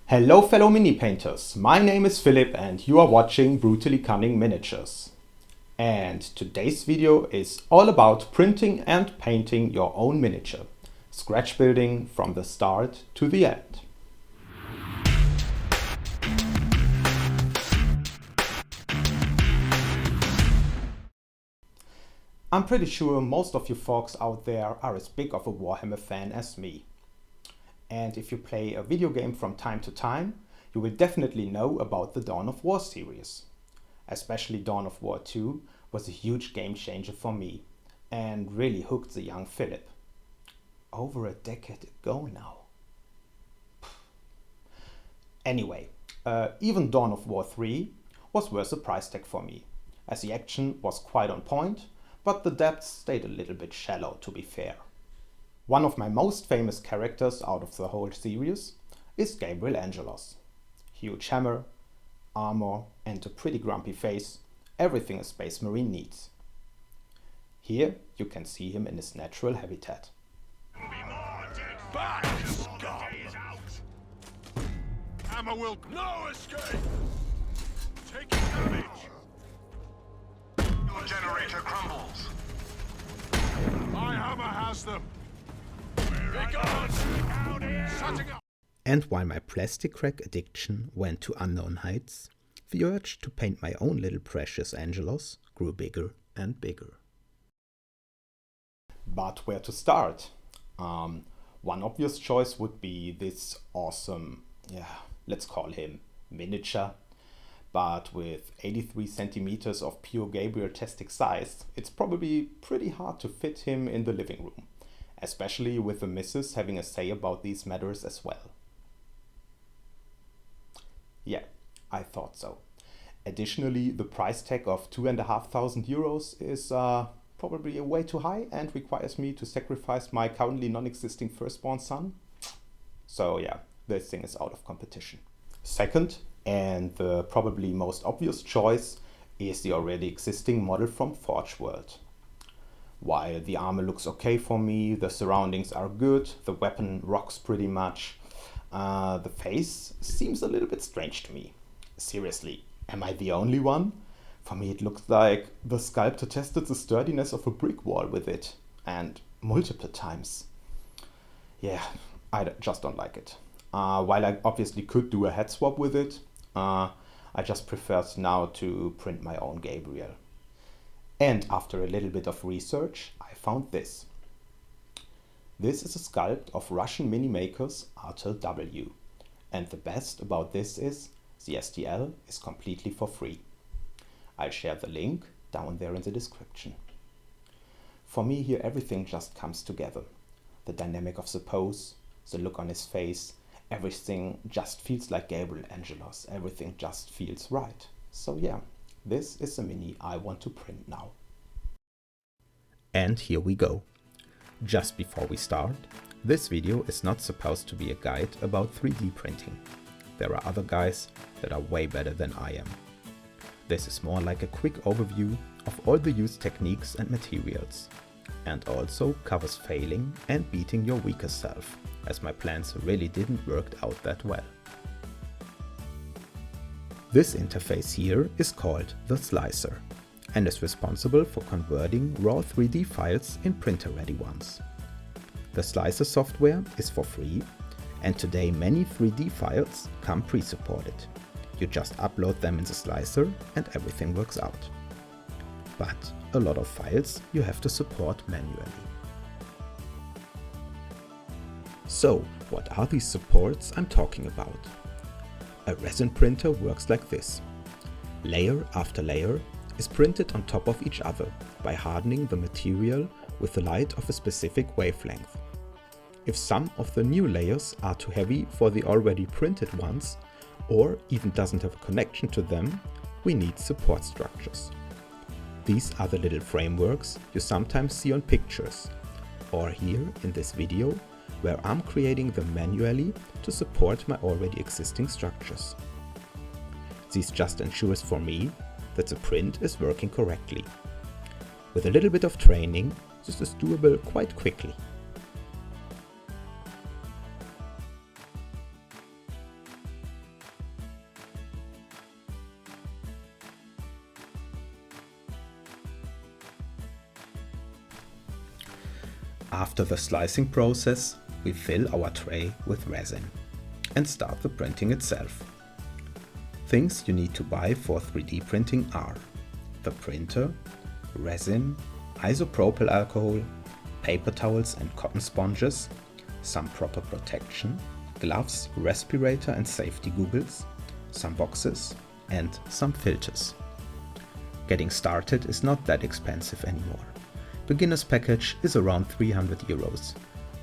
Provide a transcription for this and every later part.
Hello fellow mini painters, my name is Philip and you are watching Brutally Cunning Miniatures. And today's video is all about printing and painting your own miniature, scratch building from the start to the end. I'm pretty sure most of you folks out there are as big of a Warhammer fan as me. And if you play a video game from time to time, you will definitely know about the Dawn of War series. Especially Dawn of War 2 was a huge game changer for me and really hooked the young Philip. Over a decade ago now. Anyway, even Dawn of War 3 was worth the price tag for me, as the action was quite on point, but the depths stayed a little bit shallow, to be fair. One of my most famous characters out of the whole series is Gabriel Angelos. Huge hammer, armor and a pretty grumpy face, everything a Space Marine needs. Here you can see him in his natural habitat. Hammer will no escape! Taking damage! Your generator crumbles. My hammer has them! Be gone! Shutting up! And while my plastic crack addiction went to unknown heights, the urge to paint my own little precious Angelos grew bigger and bigger. But where to start? One obvious choice would be this awesome, let's call him miniature. But with 83 centimeters of pure Gabriel-tastic size, it's probably pretty hard to fit him in the living room, especially with the missus having a say about these matters as well. Yeah, I thought so. Additionally, the price tag of €2,500 is probably way too high and requires me to sacrifice my currently non-existing firstborn son. So yeah, this thing is out of competition. Second, and the probably most obvious choice, is the already existing model from Forge World. While the armor looks okay for me, the surroundings are good, the weapon rocks pretty much, the face seems a little bit strange to me. Seriously, am I the only one? For me it looks like the sculptor tested the sturdiness of a brick wall with it, and multiple times. Yeah, I just don't like it. While I obviously could do a head swap with it, I just prefer now to print my own Gabriel. And after a little bit of research, I found this. This is a sculpt of Russian mini makers RTW. And the best about this is the STL is completely for free. I'll share the link down there in the description. For me here everything just comes together. The dynamic of the pose, the look on his face, everything just feels like Gabriel Angelos. Everything just feels right. So yeah, this is the mini I want to print now. And here we go. Just before we start, this video is not supposed to be a guide about 3D printing. There are other guys that are way better than I am. This is more like a quick overview of all the used techniques and materials, and also covers failing and beating your weaker self, as my plans really didn't work out that well. This interface here is called the slicer and is responsible for converting raw 3D files in printer-ready ones. The slicer software is for free, and today many 3D files come pre-supported. You just upload them in the slicer and everything works out. But a lot of files you have to support manually. So, what are these supports I'm talking about? A resin printer works like this. Layer after layer is printed on top of each other by hardening the material with the light of a specific wavelength. If some of the new layers are too heavy for the already printed ones, or even doesn't have a connection to them, we need support structures. These are the little frameworks you sometimes see on pictures, or here in this video, where I'm creating them manually to support my already existing structures. This just ensures for me that the print is working correctly. With a little bit of training, this is doable quite quickly. After the slicing process, we fill our tray with resin and start the printing itself. Things you need to buy for 3D printing are the printer, resin, isopropyl alcohol, paper towels and cotton sponges, some proper protection, gloves, respirator and safety goggles, some boxes and some filters. Getting started is not that expensive anymore. Beginner's package is around 300 euros.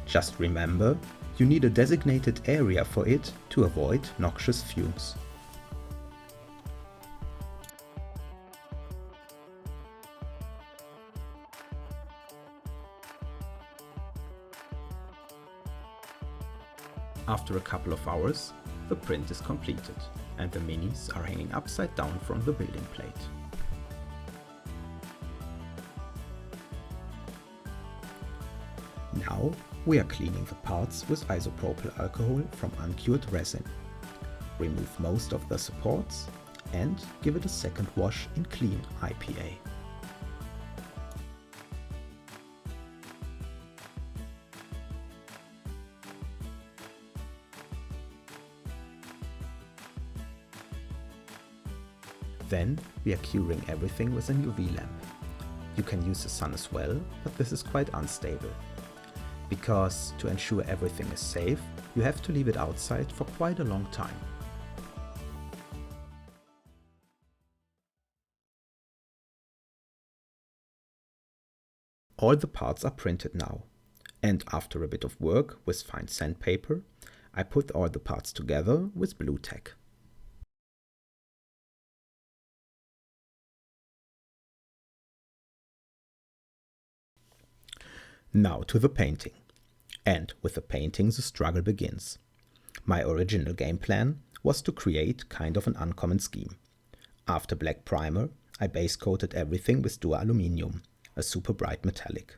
Just remember, you need a designated area for it to avoid noxious fumes. After a couple of hours, the print is completed and the minis are hanging upside down from the building plate. Now we are cleaning the parts with isopropyl alcohol from uncured resin. Remove most of the supports and give it a second wash in clean IPA. Then we are curing everything with an UV lamp. You can use the sun as well, but this is quite unstable. Because to ensure everything is safe, you have to leave it outside for quite a long time. All the parts are printed now, and after a bit of work with fine sandpaper, I put all the parts together with blue tack. Now to the painting. And with the painting the struggle begins. My original game plan was to create kind of an uncommon scheme. After black primer, I base coated everything with dualuminium, a super bright metallic.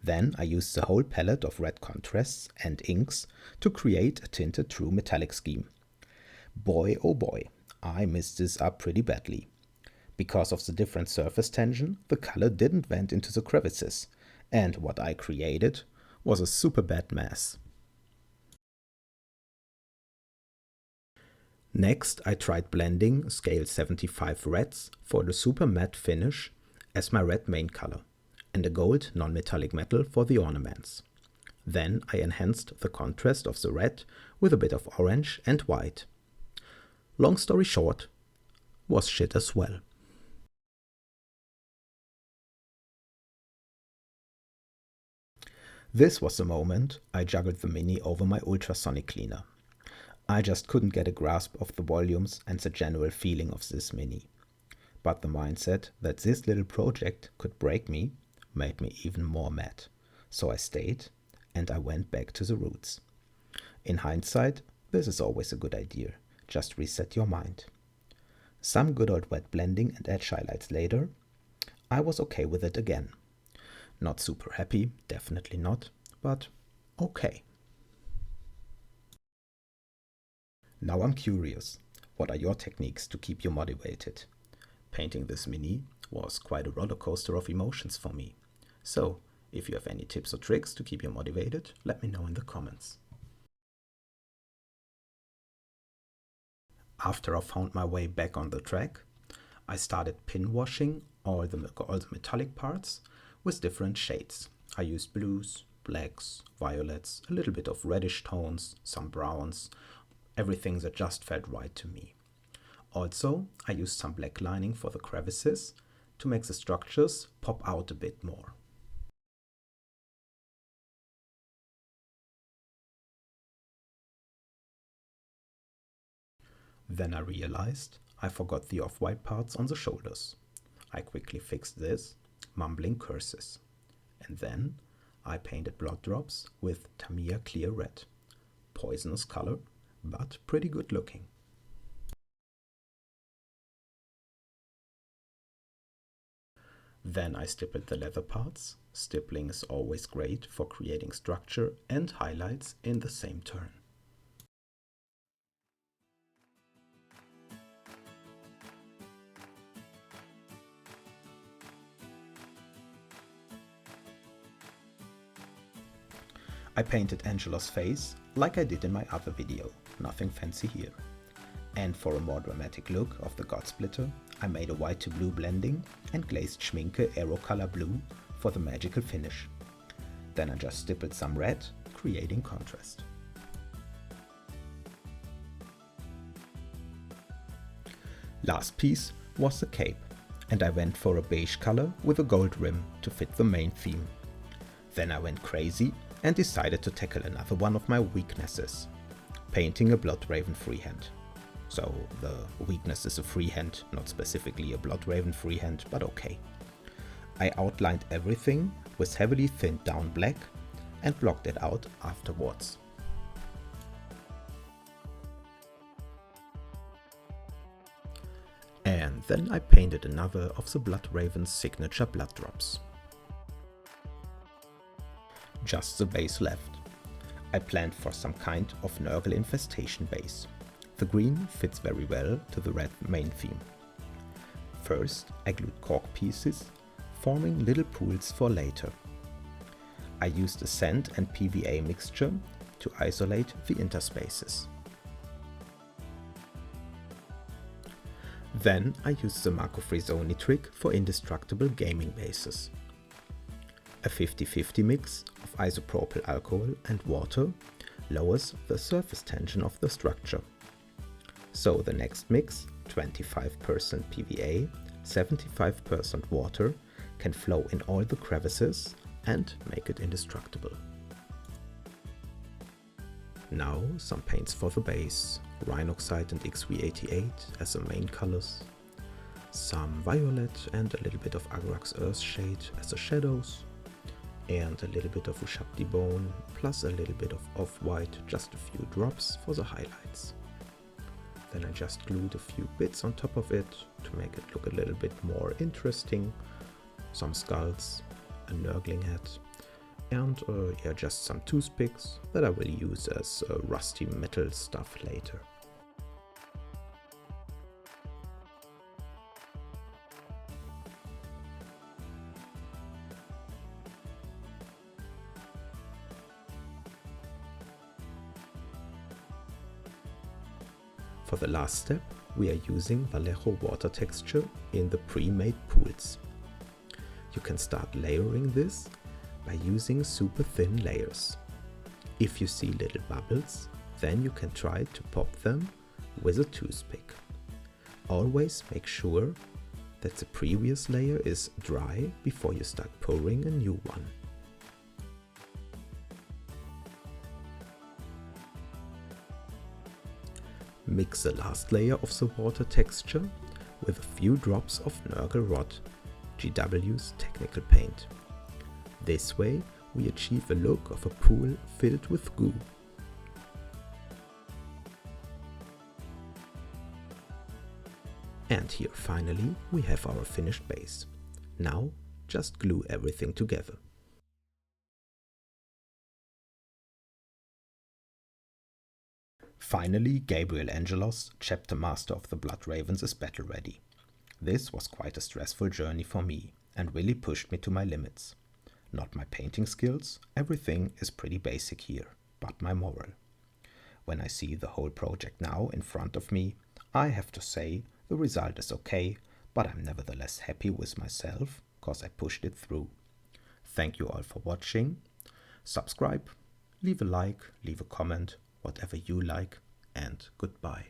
Then I used the whole palette of red contrasts and inks to create a tinted true metallic scheme. Boy oh boy, I messed this up pretty badly. Because of the different surface tension, the color didn't vent into the crevices, and what I created was a super bad mess. Next, I tried blending scale 75 reds for the super matte finish as my red main color, and a gold non-metallic metal for the ornaments. Then I enhanced the contrast of the red with a bit of orange and white. Long story short, was shit as well. This was the moment I juggled the Mini over my ultrasonic cleaner. I just couldn't get a grasp of the volumes and the general feeling of this Mini. But the mindset that this little project could break me made me even more mad. So I stayed and I went back to the roots. In hindsight, this is always a good idea. Just reset your mind. Some good old wet blending and edge highlights later, I was okay with it again. Not super happy, definitely not, but okay. Now I'm curious, what are your techniques to keep you motivated? Painting this Mini was quite a roller coaster of emotions for me. So, if you have any tips or tricks to keep you motivated, let me know in the comments. After I found my way back on the track, I started pin washing all the metallic parts with different shades. I used blues, blacks, violets, a little bit of reddish tones, some browns, everything that just felt right to me. Also, I used some black lining for the crevices to make the structures pop out a bit more. Then I realized I forgot the off-white parts on the shoulders. I quickly fixed this, mumbling curses. And then I painted blood drops with Tamiya Clear Red. Poisonous color, but pretty good looking. Then I stippled the leather parts. Stippling is always great for creating structure and highlights in the same turn. I painted Angelos' face like I did in my other video, nothing fancy here. And for a more dramatic look of the God Splitter, I made a white to blue blending and glazed Schminke Aero Color Blue for the magical finish. Then I just stippled some red, creating contrast. Last piece was the cape, and I went for a beige color with a gold rim to fit the main theme. Then I went crazy and decided to tackle another one of my weaknesses, painting a Bloodraven freehand. So the weakness is a freehand, not specifically a Bloodraven freehand, but okay. I outlined everything with heavily thinned down black and blocked it out afterwards. And then I painted another of the Bloodraven's signature blood drops. Just the base left. I planned for some kind of Nurgle infestation base. The green fits very well to the red main theme. First, I glued cork pieces, forming little pools for later. I used a sand and PVA mixture to isolate the interspaces. Then I used the Marco Frisoni trick for indestructible gaming bases. A 50-50 mix of isopropyl alcohol and water lowers the surface tension of the structure. So the next mix, 25% PVA, 75% water, can flow in all the crevices and make it indestructible. Now some paints for the base, Rhinoxide and XV88 as the main colors, some violet and a little bit of Agrax Earthshade as the shadows, and a little bit of Ushabti Bone plus a little bit of off-white, just a few drops for the highlights. Then I just glued a few bits on top of it to make it look a little bit more interesting, some skulls, a Nurgling head, and just some toothpicks that I will use as rusty metal stuff later. For the last step, we are using Vallejo water texture in the pre-made pools. You can start layering this by using super thin layers. If you see little bubbles, then you can try to pop them with a toothpick. Always make sure that the previous layer is dry before you start pouring a new one. Mix the last layer of the water texture with a few drops of Nurgle Rot, GW's technical paint. This way we achieve a look of a pool filled with goo. And here finally we have our finished base. Now just glue everything together. Finally, Gabriel Angelos, ChapterMaster of the BloodRavens, is battle ready. This was quite a stressful journey for me and really pushed me to my limits. Not my painting skills, everything is pretty basic here, but my moral. When I see the whole project now in front of me, I have to say the result is okay, but I'm nevertheless happy with myself because I pushed it through. Thank you all for watching. Subscribe, leave a like, leave a comment, whatever you like, and goodbye.